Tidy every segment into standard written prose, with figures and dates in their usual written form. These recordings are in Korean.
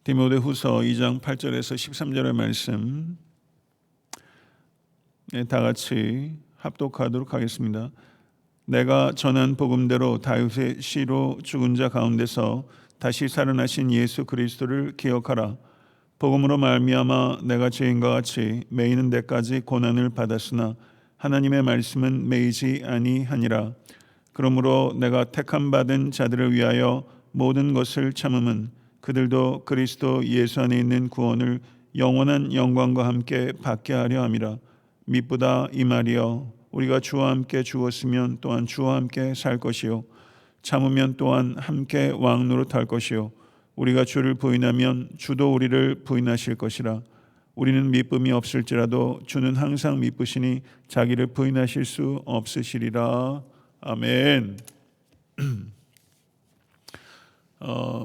디모데후서 2장 8절에서 13절의 말씀 다 같이 합독하도록 하겠습니다. 내가 전한 복음대로 다윗의 씨로 죽은 자 가운데서 다시 살아나신 예수 그리스도를 기억하라. 복음으로 말미암아 내가 죄인과 같이 매이는 데까지 고난을 받았으나 하나님의 말씀은 매이지 아니하니라. 그러므로 내가 택함 받은 자들을 위하여 모든 것을 참음은 그들도 그리스도 예수 안에 있는 구원을 영원한 영광과 함께 받게 하려 함이라. 미쁘다 이 말이여, 우리가 주와 함께 죽었으면 또한 주와 함께 살 것이요, 참으면 또한 함께 왕노릇할 것이요, 우리가 주를 부인하면 주도 우리를 부인하실 것이라. 우리는 미쁨이 없을지라도 주는 항상 미쁘시니 자기를 부인하실 수 없으시리라. 아멘.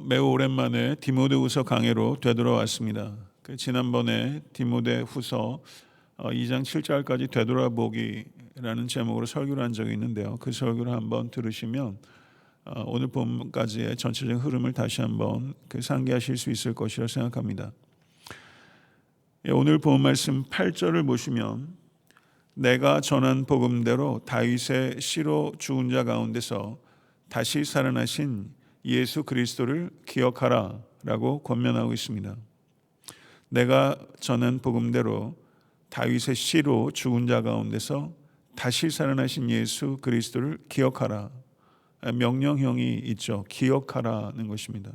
매우 오랜만에 디모데후서 강해로 되돌아왔습니다. 지난번에 디모데후서 2장 7절까지 되돌아보기라는 제목으로 설교를 한 적이 있는데요. 그 설교를 한번 들으시면 오늘 본문까지의 전체적인 흐름을 다시 한번 상기하실 수 있을 것이라 생각합니다. 오늘 본 말씀 8절을 보시면 내가 전한 복음대로 다윗의 씨로 죽은 자 가운데서 다시 살아나신 예수 그리스도를 기억하라 라고 권면하고 있습니다. 내가 전한 복음대로 다윗의 씨로 죽은 자 가운데서 다시 살아나신 예수 그리스도를 기억하라. 명령형이 있죠. 기억하라는 것입니다.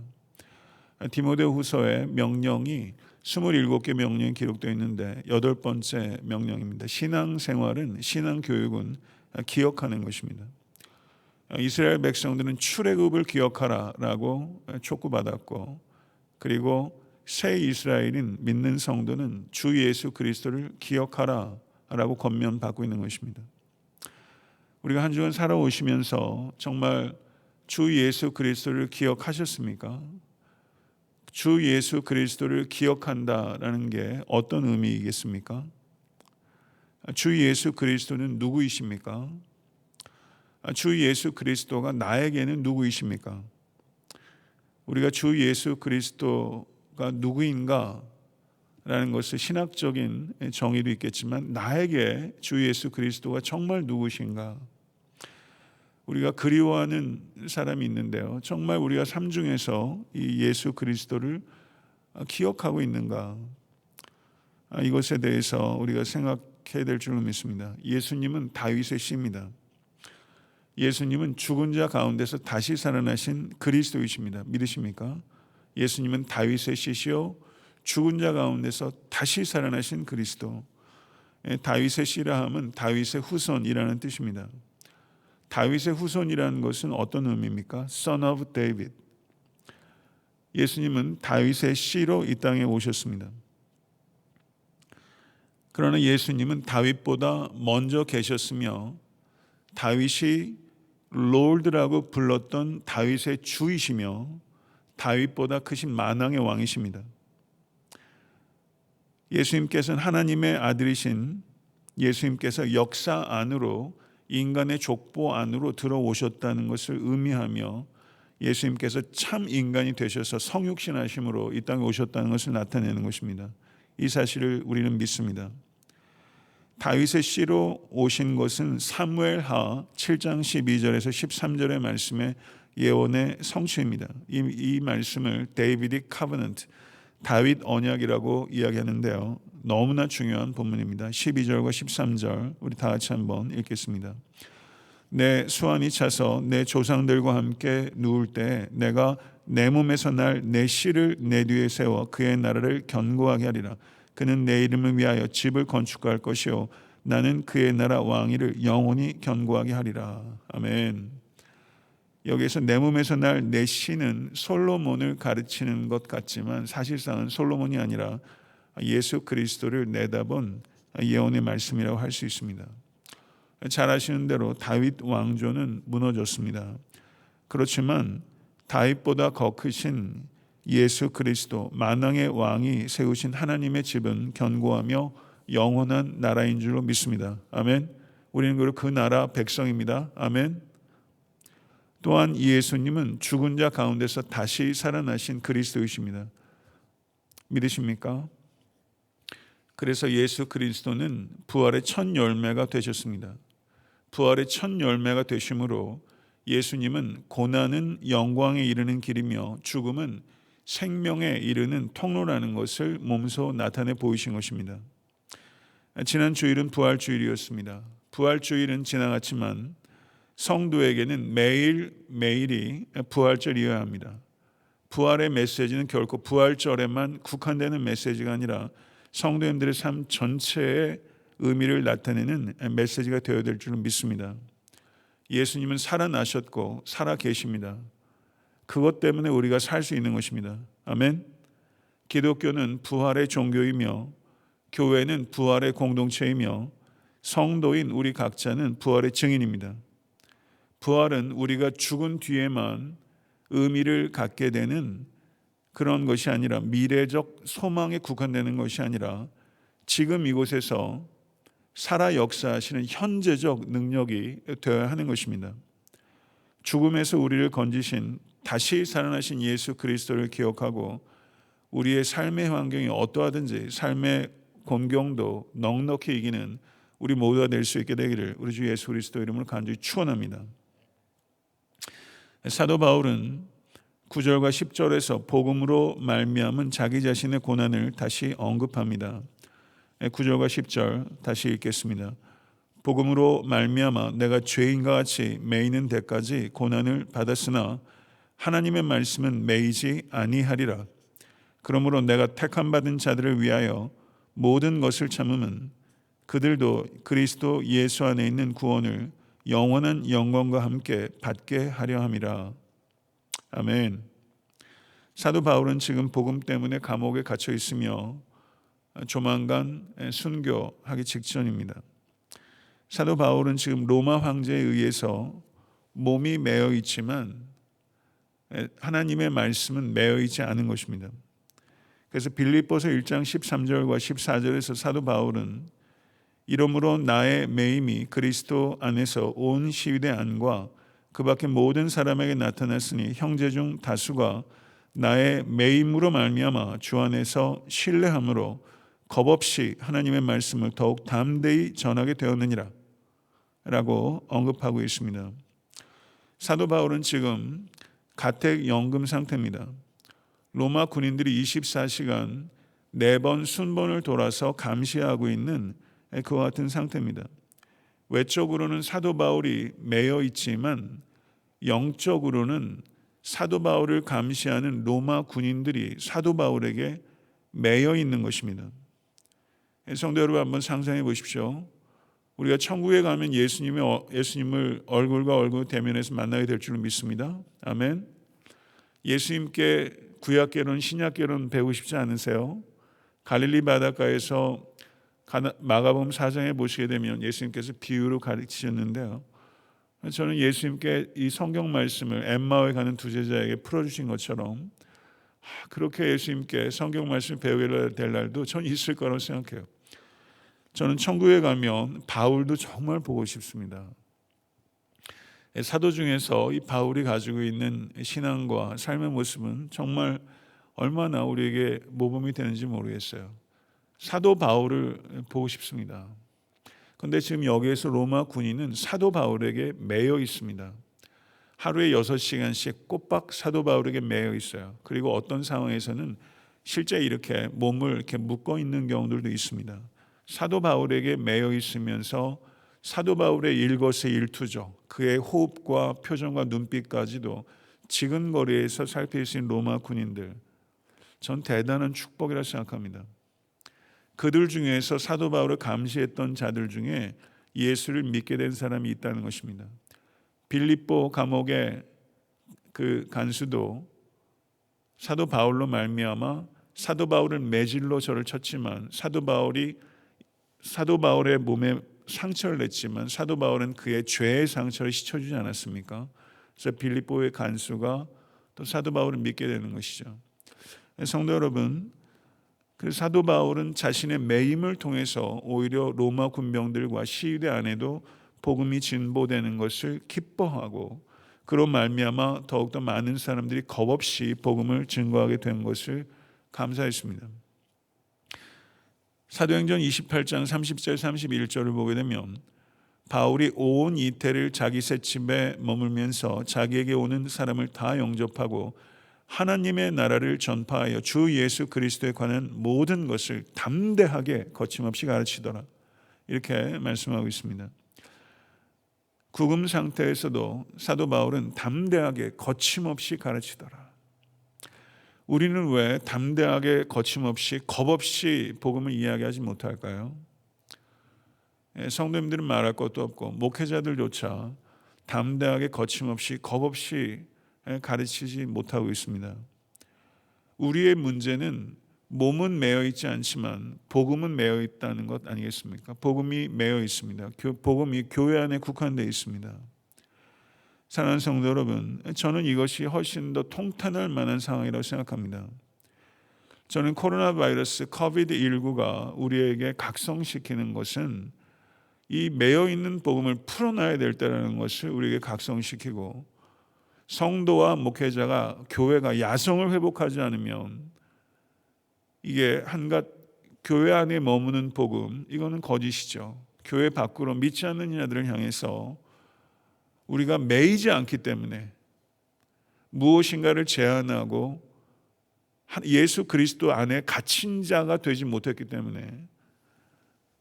디모데후서의 명령이 27개 명령이 기록되어 있는데 8번째 명령입니다. 신앙생활은, 신앙교육은 기억하는 것입니다. 이스라엘 백성들은 출애굽을 기억하라라고 촉구받았고, 그리고 새 이스라엘인 믿는 성도는 주 예수 그리스도를 기억하라라고 권면받고 있는 것입니다. 우리가 한 주간 살아오시면서 정말 주 예수 그리스도를 기억하셨습니까? 주 예수 그리스도를 기억한다라는 게 어떤 의미이겠습니까? 주 예수 그리스도는 누구이십니까? 주 예수 그리스도가 나에게는 누구이십니까? 우리가 주 예수 그리스도가 누구인가? 라는 것을 신학적인 정의도 있겠지만 나에게 주 예수 그리스도가 정말 누구신가? 우리가 그리워하는 사람이 있는데요. 정말 우리가 삶 중에서 이 예수 그리스도를 기억하고 있는가? 이것에 대해서 우리가 생각해야 될 줄로 믿습니다. 예수님은 다윗의 씨입니다. 예수님은 죽은 자 가운데서 다시 살아나신 그리스도이십니다. 믿으십니까? 예수님은 다윗의 씨시요 죽은 자 가운데서 다시 살아나신 그리스도. 다윗의 씨라 함은 다윗의 후손이라는 뜻입니다. 다윗의 후손이라는 것은 어떤 의미입니까? Son of David. 예수님은 다윗의 씨로 이 땅에 오셨습니다. 그러나 예수님은 다윗보다 먼저 계셨으며 다윗이 롤드라고 불렀던 다윗의 주이시며 다윗보다 크신 만왕의 왕이십니다. 예수님께서는 하나님의 아들이신 예수님께서 역사 안으로, 인간의 족보 안으로 들어오셨다는 것을 의미하며 예수님께서 참 인간이 되셔서 성육신하심으로 이 땅에 오셨다는 것을 나타내는 것입니다. 이 사실을 우리는 믿습니다. 다윗의 씨로 오신 것은 사무엘하 7장 12절에서 13절의 말씀의 예언의 성취입니다. 이 말씀을 데이비드 카버넌트, 다윗 언약이라고 이야기하는데요. 너무나 중요한 본문입니다. 12절과 13절 우리 다 같이 한번 읽겠습니다. 내 수완이 차서 내 조상들과 함께 누울 때 내가 내 몸에서 날 내 씨를 내 뒤에 세워 그의 나라를 견고하게 하리라. 그는 내 이름을 위하여 집을 건축할 것이요 나는 그의 나라 왕위를 영원히 견고하게 하리라. 아멘. 여기에서 내 몸에서 날 내 씨는 솔로몬을 가르치는 것 같지만 사실상은 솔로몬이 아니라 예수 그리스도를 내다본 예언의 말씀이라고 할 수 있습니다. 잘 아시는 대로 다윗 왕조는 무너졌습니다. 그렇지만 다윗보다 더 크신 예수 그리스도 만왕의 왕이 세우신 하나님의 집은 견고하며 영원한 나라인 줄로 믿습니다. 아멘. 우리는 그리고 그 나라 백성입니다. 아멘. 또한 예수님은 죽은 자 가운데서 다시 살아나신 그리스도이십니다. 믿으십니까? 그래서 예수 그리스도는 부활의 첫 열매가 되셨습니다. 부활의 첫 열매가 되심으로 예수님은 고난은 영광에 이르는 길이며 죽음은 생명에 이르는 통로라는 것을 몸소 나타내 보이신 것입니다. 지난 주일은 부활주일이었습니다. 부활주일은 지나갔지만 성도에게는 매일매일이 부활절이어야 합니다. 부활의 메시지는 결코 부활절에만 국한되는 메시지가 아니라 성도님들의 삶 전체의 의미를 나타내는 메시지가 되어야 될 줄은 믿습니다. 예수님은 살아나셨고 살아 계십니다. 그것 때문에 우리가 살 수 있는 것입니다. 아멘. 기독교는 부활의 종교이며 교회는 부활의 공동체이며 성도인 우리 각자는 부활의 증인입니다. 부활은 우리가 죽은 뒤에만 의미를 갖게 되는 그런 것이 아니라 미래적 소망에 국한되는 것이 아니라 지금 이곳에서 살아 역사하시는 현재적 능력이 되어야 하는 것입니다. 죽음에서 우리를 건지신 다시 살아나신 예수 그리스도를 기억하고 우리의 삶의 환경이 어떠하든지 삶의 곤경도 넉넉히 이기는 우리 모두가 될 수 있게 되기를 우리 주 예수 그리스도 이름으로 간절히 축원합니다. 사도 바울은 9절과 10절에서 복음으로 말미암은 자기 자신의 고난을 다시 언급합니다. 9절과 10절 다시 읽겠습니다. 복음으로 말미암아 내가 죄인과 같이 매이는 데까지 고난을 받았으나 하나님의 말씀은 매이지 아니하리라. 그러므로 내가 택함 받은 자들을 위하여 모든 것을 참음은 그들도 그리스도 예수 안에 있는 구원을 영원한 영광과 함께 받게 하려 함이라. 아멘. 사도 바울은 지금 복음 때문에 감옥에 갇혀 있으며 조만간 순교하기 직전입니다. 사도 바울은 지금 로마 황제에 의해서 몸이 매여 있지만 하나님의 말씀은 매여 있지 않은 것입니다. 그래서 빌립보서 1장 13절과 14절에서 사도 바울은 이러므로 나의 매임이 그리스도 안에서 온 시위대 안과 그 밖에 모든 사람에게 나타났으니 형제 중 다수가 나의 매임으로 말미암아 주 안에서 신뢰함으로 겁없이 하나님의 말씀을 더욱 담대히 전하게 되었느니라 라고 언급하고 있습니다. 사도 바울은 지금 가택연금 상태입니다. 로마 군인들이 24시간 4번 순번을 돌아서 감시하고 있는 그와 같은 상태입니다. 외적으로는 사도 바울이 매여 있지만 영적으로는 사도 바울을 감시하는 로마 군인들이 사도 바울에게 매여 있는 것입니다. 성도 여러분, 한번 상상해 보십시오. 우리가 천국에 가면 예수님을 얼굴과 얼굴 대면해서 만나게 될 줄을 믿습니다. 아멘. 예수님께 구약계론 신약계론 배우고 싶지 않으세요? 갈릴리 바닷가에서 마가복음 4장에 보시게 되면 예수님께서 비유로 가르치셨는데요. 저는 예수님께 이 성경 말씀을 엠마오에 가는 두 제자에게 풀어주신 것처럼 그렇게 예수님께 성경 말씀을 배우게 될 날도 전 있을 거라고 생각해요. 저는 천국에 가면 바울도 정말 보고 싶습니다. 사도 중에서 이 바울이 가지고 있는 신앙과 삶의 모습은 정말 얼마나 우리에게 모범이 되는지 모르겠어요. 사도 바울을 보고 싶습니다. 그런데 지금 여기에서 로마 군인은 사도 바울에게 매여 있습니다. 하루에 6시간씩 꼬박 사도 바울에게 매여 있어요. 그리고 어떤 상황에서는 실제 이렇게 몸을 이렇게 묶어 있는 경우들도 있습니다. 사도 바울에게 매여 있으면서 사도 바울의 일거수일투족, 그의 호흡과 표정과 눈빛까지도 지근거리에서 살필 수 있는 로마 군인들, 전 대단한 축복이라 생각합니다. 그들 중에서 사도 바울을 감시했던 자들 중에 예수를 믿게 된 사람이 있다는 것입니다. 빌립보 감옥의 그 간수도 사도 바울로 말미암아 사도 바울은 매질로 저를 쳤지만 사도 바울의 몸에 상처를 냈지만 사도 바울은 그의 죄의 상처를 씻어주지 않았습니까? 그래서 빌립보의 간수가 또 사도 바울을 믿게 되는 것이죠. 성도 여러분, 그 사도 바울은 자신의 매임을 통해서 오히려 로마 군병들과 시위대 안에도 복음이 진보되는 것을 기뻐하고 그로 말미암아 더욱더 많은 사람들이 겁없이 복음을 증거하게 된 것을 감사했습니다. 사도행전 28장 30절 31절을 보게 되면 바울이 온 이태를 자기 새 집에 머물면서 자기에게 오는 사람을 다 영접하고 하나님의 나라를 전파하여 주 예수 그리스도에 관한 모든 것을 담대하게 거침없이 가르치더라. 이렇게 말씀하고 있습니다. 구금 상태에서도 사도 바울은 담대하게 거침없이 가르치더라. 우리는 왜 담대하게 거침없이 겁없이 복음을 이야기하지 못할까요? 성도님들은 말할 것도 없고 목회자들조차 담대하게 거침없이 겁없이 가르치지 못하고 있습니다. 우리의 문제는 몸은 매여 있지 않지만 복음은 매여 있다는 것 아니겠습니까? 복음이 매여 있습니다. 복음이 교회 안에 국한되어 있습니다. 사랑하는 성도 여러분, 저는 이것이 훨씬 더 통탄할 만한 상황이라고 생각합니다. 저는 코로나 바이러스 코비드19가 우리에게 각성시키는 것은 이 매여 있는 복음을 풀어놔야 될 때라는 것을 우리에게 각성시키고, 성도와 목회자가 교회가 야성을 회복하지 않으면 이게 한갓 교회 안에 머무는 복음, 이거는 거짓이죠. 교회 밖으로 믿지 않는 이들을 향해서 우리가 매이지 않기 때문에, 무엇인가를 제안하고 예수 그리스도 안에 갇힌 자가 되지 못했기 때문에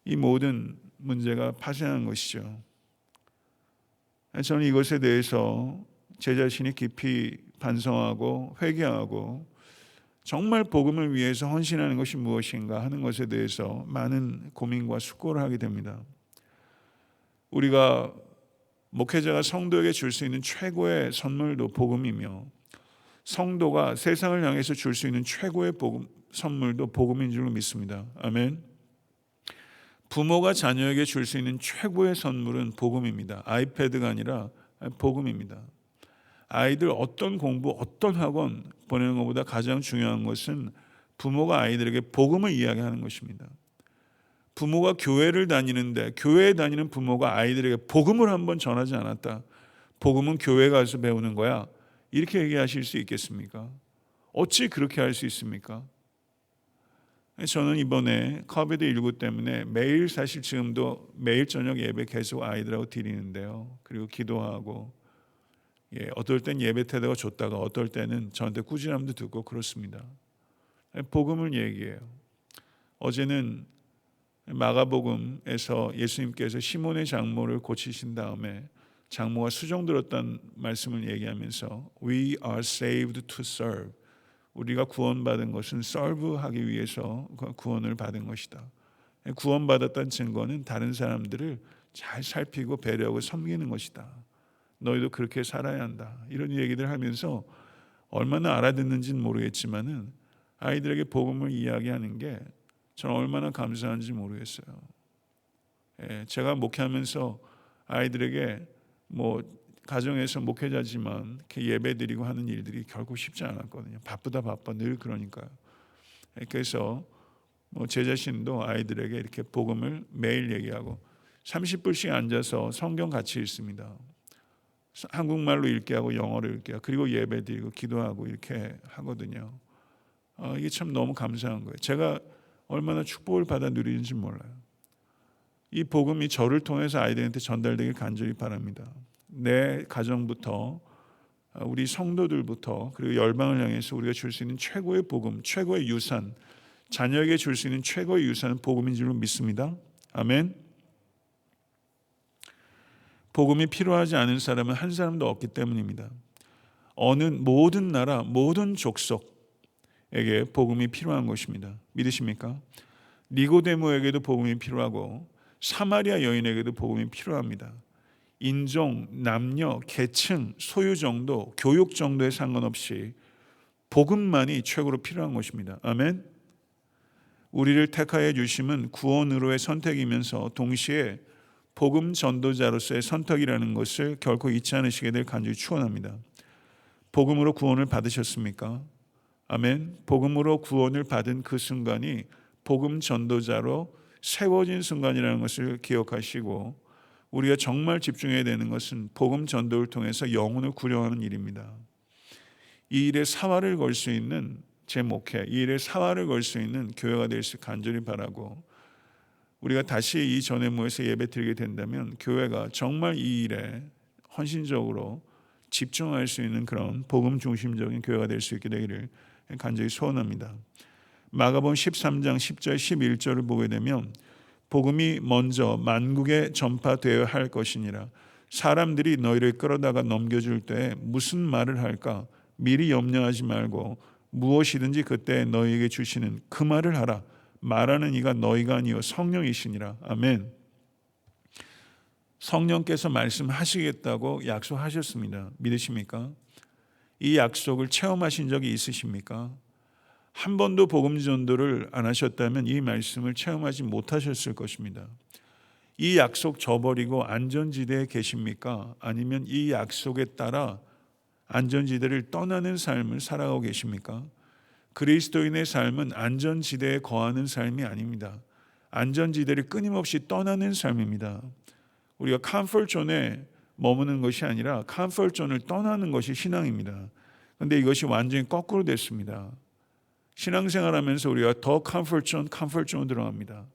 이 모든 문제가 파생한 것이죠. 저는 이것에 대해서 제 자신이 깊이 반성하고 회개하고 정말 복음을 위해서 헌신하는 것이 무엇인가 하는 것에 대해서 많은 고민과 숙고를 하게 됩니다. 우리가 목회자가 성도에게 줄 수 있는 최고의 선물도 복음이며, 성도가 세상을 향해서 줄 수 있는 최고의 선물도 복음인 줄로 믿습니다. 아멘. 부모가 자녀에게 줄 수 있는 최고의 선물은 복음입니다. 아이패드가 아니라 복음입니다. 아이들 어떤 공부, 어떤 학원 보내는 것보다 가장 중요한 것은 부모가 아이들에게 복음을 이야기하는 것입니다. 부모가 교회를 다니는데 교회에 다니는 부모가 아이들에게 복음을 한번 전하지 않았다. 복음은 교회 가서 배우는 거야. 이렇게 얘기하실 수 있겠습니까? 어찌 그렇게 할 수 있습니까? 저는 이번에 코비드19 때문에 매일, 사실 지금도 매일 저녁 예배 계속 아이들하고 드리는데요. 그리고 기도하고, 어떨 땐 예배 태도가 좋다가 어떨 때는 저한테 꾸지람도 듣고 그렇습니다. 복음을 얘기해요. 어제는 마가복음에서 예수님께서 시몬의 장모를 고치신 다음에 장모가 수종들었다는 말씀을 얘기하면서 We are saved to serve. 우리가 구원받은 것은 serve하기 위해서 구원을 받은 것이다. 구원받았다는 증거는 다른 사람들을 잘 살피고 배려하고 섬기는 것이다. 너희도 그렇게 살아야 한다. 이런 얘기들 하면서 얼마나 알아듣는지는 모르겠지만은 아이들에게 복음을 이야기하는 게 저는 얼마나 감사한지 모르겠어요. 제가 목회하면서 아이들에게 가정에서 목회자지만 이렇게 예배드리고 하는 일들이 결코 쉽지 않았거든요. 바쁘다 바빠 늘 그러니까요. 그래서 제 자신도 아이들에게 이렇게 복음을 매일 얘기하고 30분씩 앉아서 성경 같이 읽습니다. 한국말로 읽게 하고 영어로 읽게 하고 그리고 예배드리고 기도하고 이렇게 하거든요. 이게 참 너무 감사한 거예요. 제가 얼마나 축복을 받아 누리는지 몰라요. 이 복음이 저를 통해서 아이들한테 전달되길 간절히 바랍니다. 내 가정부터 우리 성도들부터 그리고 열방을 향해서 우리가 줄 수 있는 최고의 복음, 최고의 유산, 자녀에게 줄 수 있는 최고의 유산은 복음인 줄로 믿습니다. 아멘. 복음이 필요하지 않은 사람은 한 사람도 없기 때문입니다. 모든 나라, 모든 족속에게 복음이 필요한 것입니다. 믿으십니까? 니고데모에게도 복음이 필요하고 사마리아 여인에게도 복음이 필요합니다. 인종, 남녀, 계층, 소유 정도, 교육 정도에 상관없이 복음만이 최고로 필요한 것입니다. 아멘. 우리를 택하여 주심은 구원으로의 선택이면서 동시에 복음 전도자로서의 선택이라는 것을 결코 잊지 않으시게 될 간절히 축원합니다. 복음으로 구원을 받으셨습니까? 아멘. 복음으로 구원을 받은 그 순간이 복음 전도자로 세워진 순간이라는 것을 기억하시고, 우리가 정말 집중해야 되는 것은 복음 전도를 통해서 영혼을 구령하는 일입니다. 이 일에 사활을 걸 수 있는 제 목회, 이 일에 사활을 걸 수 있는 교회가 될 수 간절히 바라고, 우리가 다시 이 전에 모여서 예배 드리게 된다면 교회가 정말 이 일에 헌신적으로 집중할 수 있는 그런 복음 중심적인 교회가 될 수 있게 되기를 간절히 소원합니다. 마가복음 13장 10절 11절을 보게 되면 복음이 먼저 만국에 전파되어야 할 것이니라. 사람들이 너희를 끌어다가 넘겨줄 때 무슨 말을 할까 미리 염려하지 말고 무엇이든지 그때 너희에게 주시는 그 말을 하라. 말하는 이가 너희가 아니요 성령이시니라. 아멘. 성령께서 말씀하시겠다고 약속하셨습니다. 믿으십니까? 이 약속을 체험하신 적이 있으십니까? 한 번도 복음 전도를 안 하셨다면 이 말씀을 체험하지 못하셨을 것입니다. 이 약속 저버리고 안전지대에 계십니까? 아니면 이 약속에 따라 안전지대를 떠나는 삶을 살아가고 계십니까? 그리스도인의 삶은 안전지대에 거하는 삶이 아닙니다. 안전지대를 끊임없이 떠나는 삶입니다. 우리가 컴포트존에 머무는 것이 아니라 컴포트존을 떠나는 것이 신앙입니다. 그런데 이것이 완전히 거꾸로 됐습니다. 신앙생활하면서 우리가 더 컴포트존 들어갑니다.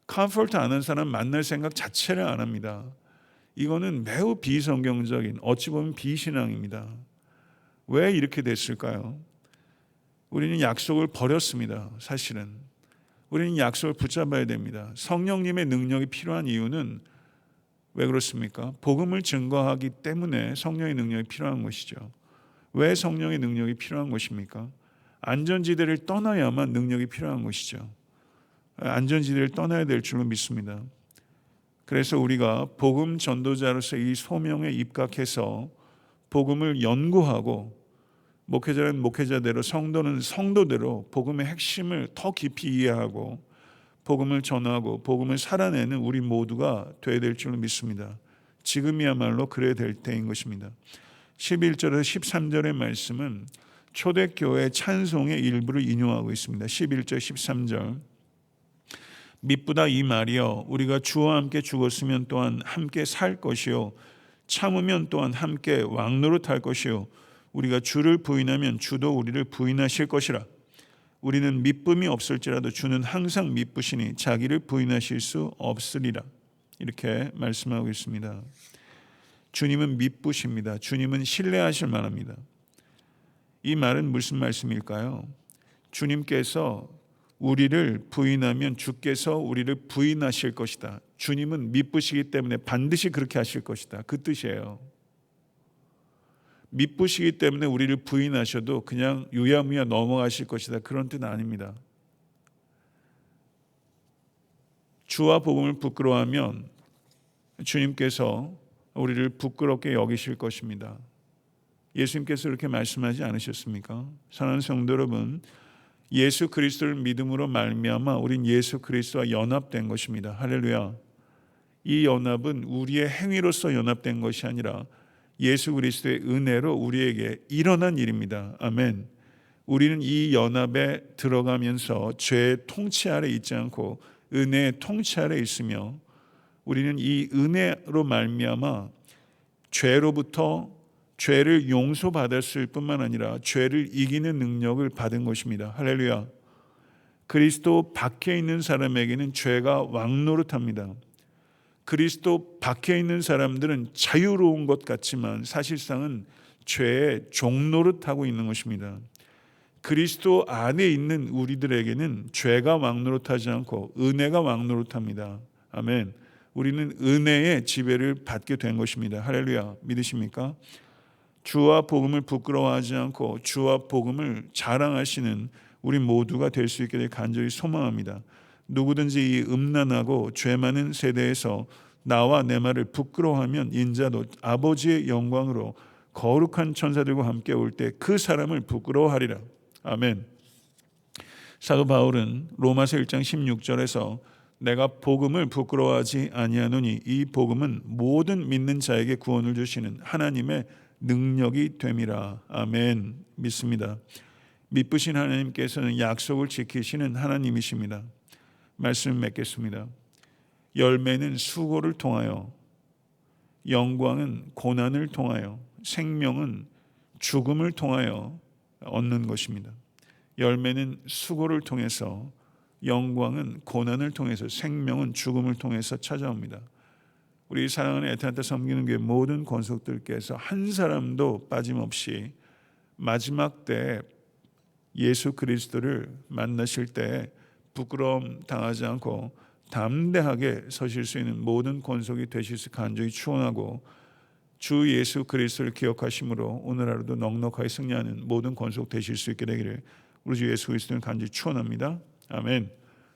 컴포트 안 한 사람 만날 생각 자체를 안 합니다. 이거는 매우 비성경적인, 어찌 보면 비신앙입니다. 왜 이렇게 됐을까요? 우리는 약속을 버렸습니다. 사실은 우리는 약속을 붙잡아야 됩니다. 성령님의 능력이 필요한 이유는 왜 그렇습니까? 복음을 증거하기 때문에 성령의 능력이 필요한 것이죠. 왜 성령의 능력이 필요한 것입니까? 안전지대를 떠나야만 능력이 필요한 것이죠. 안전지대를 떠나야 될 줄로 믿습니다. 그래서 우리가 복음 전도자로서 이 소명에 입각해서 복음을 연구하고, 목회자는 목회자대로, 성도는 성도대로 복음의 핵심을 더 깊이 이해하고 복음을 전하고 복음을 살아내는 우리 모두가 되어야 될 줄로 믿습니다. 지금이야말로 그래야 될 때인 것입니다. 11절에서 13절의 말씀은 초대교회 찬송의 일부를 인용하고 있습니다. 11절 13절 미쁘다 이 말이여 우리가 주와 함께 죽었으면 또한 함께 살 것이요 참으면 또한 함께 왕노릇할 것이요 우리가 주를 부인하면 주도 우리를 부인하실 것이라. 우리는 미쁨이 없을지라도 주는 항상 미쁘시니 자기를 부인하실 수 없으리라. 이렇게 말씀하고 있습니다. 주님은 미쁘십니다. 주님은 신뢰하실 만합니다. 이 말은 무슨 말씀일까요? 주님께서 우리를 부인하면 주께서 우리를 부인하실 것이다. 주님은 미쁘시기 때문에 반드시 그렇게 하실 것이다. 그 뜻이에요. 미쁘시기 때문에 우리를 부인하셔도 그냥 유야무야 넘어가실 것이다. 그런 뜻은 아닙니다. 주와 복음을 부끄러워하면 주님께서 우리를 부끄럽게 여기실 것입니다. 예수님께서 그렇게 말씀하지 않으셨습니까? 사랑하는 성도 여러분, 예수 그리스도를 믿음으로 말미암아 우린 예수 그리스도와 연합된 것입니다. 할렐루야. 이 연합은 우리의 행위로서 연합된 것이 아니라 예수 그리스도의 은혜로 우리에게 일어난 일입니다. 아멘. 우리는 이 연합에 들어가면서 죄의 통치 아래 있지 않고 은혜의 통치 아래 있으며, 우리는 이 은혜로 말미암아 죄로부터 죄를 용서받았을 뿐만 아니라 죄를 이기는 능력을 받은 것입니다. 할렐루야. 그리스도 밖에 있는 사람에게는 죄가 왕노릇합니다. 그리스도 밖에 있는 사람들은 자유로운 것 같지만 사실상은 죄의 종노릇하고 있는 것입니다. 그리스도 안에 있는 우리들에게는 죄가 왕노릇하지 않고 은혜가 왕노릇합니다. 아멘. 우리는 은혜의 지배를 받게 된 것입니다. 할렐루야. 믿으십니까? 주와 복음을 부끄러워하지 않고 주와 복음을 자랑하시는 우리 모두가 될 수 있게 될 간절히 소망합니다. 누구든지 이 음란하고 죄 많은 세대에서 나와 내 말을 부끄러워하면 인자도 아버지의 영광으로 거룩한 천사들과 함께 올 때 그 사람을 부끄러워하리라. 아멘. 사도 바울은 로마서 1장 16절에서 내가 복음을 부끄러워하지 아니하노니 이 복음은 모든 믿는 자에게 구원을 주시는 하나님의 능력이 됨이라. 아멘. 믿습니다. 미쁘신 하나님께서는 약속을 지키시는 하나님이십니다. 말씀 맺겠습니다. 열매는 수고를 통하여, 영광은 고난을 통하여, 생명은 죽음을 통하여 얻는 것입니다. 열매는 수고를 통해서, 영광은 고난을 통해서, 생명은 죽음을 통해서 찾아옵니다. 우리 사랑하는 애타한테 섬기는 교회 모든 권속들께서 한 사람도 빠짐없이 마지막 때 예수 그리스도를 만나실 때 부끄러움 당하지 않고 담대하게 서실 수 있는 모든 권속이 되실 수 간절히 축원하고, 주 예수 그리스도를 기억하심으로 오늘 하루도 넉넉하게 승리하는 모든 권속 되실 수 있게 되기를 우리 주 예수 그리스도는 간절히 축원합니다. 아멘.